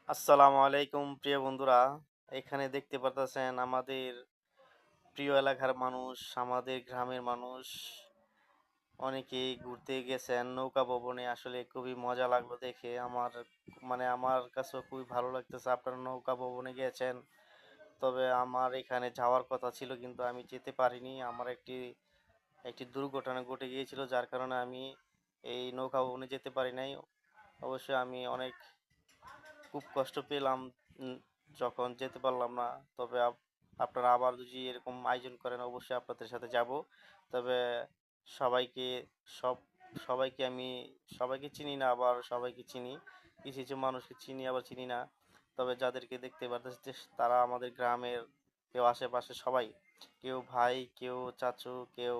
আসসালামু আলাইকুম প্রিয় বন্ধুরা। এখানে দেখতে পারতেছেন আমাদের প্রিয় এলাকার মানুষ, আমাদের গ্রামের মানুষ অনেকেই ঘুরতে গেছেন নৌকা ভবনে। আসলে খুবই মজা লাগলো দেখে। আমার কাছেও খুবই ভালো লাগতেছে। আপনারা নৌকা ভবনে গিয়েছেন। তবে আমার এখানে যাওয়ার কথা ছিল কিন্তু আমি যেতে পারিনি। আমার একটি দুর্ঘটনা ঘটে গিয়েছিল যার কারণে আমি এই নৌকা ভবনে যেতে পারি নাই। অবশ্যই আমি অনেক খুব কষ্ট পেলাম উম, যখন যেতে পারলাম না। তবে আপনারা আবার যদি এরকম আয়োজন করেন অবশ্যই আপনাদের সাথে যাব। তবে সবাইকে সব সবাইকে আমি সবাইকে চিনি না, আবার সবাইকে চিনি। কিছু কিছু মানুষকে চিনি আবার চিনি না। তবে যাদেরকে দেখতে পারতেছি যে তারা আমাদের গ্রামের, কেউ আশেপাশে সবাই, কেউ ভাই, কেউ চাচু, কেউ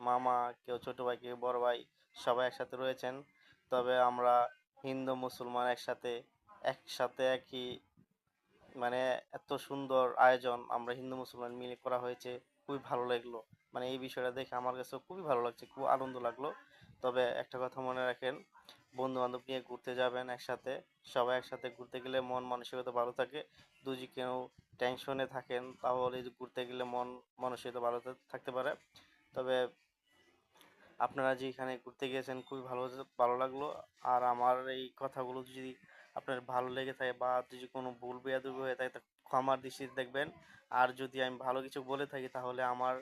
মামা, কেউ ছোট ভাই, কেউ বড় ভাই, সবাই একসাথে রয়েছেন। তবে আমরা হিন্দু মুসলমান একসাথে একসাথে একই, মানে এত সুন্দর আয়োজন আমরা হিন্দু মুসলমান মিলে করা হয়েছে। খুবই ভালো লাগলো। মানে এই বিষয়টা দেখে আমার কাছে খুবই ভালো লাগছে, খুব আনন্দ লাগলো। তবে একটা কথা মনে রাখেন, বন্ধু বান্ধব নিয়ে ঘুরতে যাবেন একসাথে। সবাই একসাথে ঘুরতে গেলে মন মানসিকতা ভালো থাকে। যদি কেউ টেনশনে থাকেন তাহলে ঘুরতে গেলে মন মানসিকতা ভালো থাকতে পারে। তবে আপনারা যেখানে ঘুরতে গিয়েছেন খুবই ভালো লাগলো। আর আমার এই কথাগুলো যদি আপনার ভালো লেগে থাকে বা যদি কোনো ভুল বেয়াদবি হয়ে থাকে তা ক্ষমার দৃষ্টিতে দেখবেন। আর যদি আমি ভালো কিছু বলে থাকি তাহলে আমার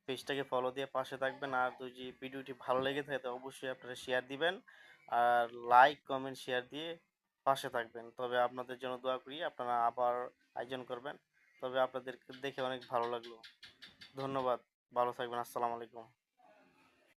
পেজটাকে ফলো দিয়ে পাশে থাকবেন। আর যদি ভিডিওটি ভালো লেগে থাকে তো অবশ্যই আপনারা শেয়ার দিবেন। আর লাইক কমেন্ট শেয়ার দিয়ে পাশে থাকবেন। তবে আপনাদের জন্য দোয়া করি, আপনারা আবার আয়োজন করবেন। তবে আপনাদেরকে দেখে অনেক ভালো লাগলো। ধন্যবাদ। ভালো থাকবেন। আসসালামু আলাইকুম।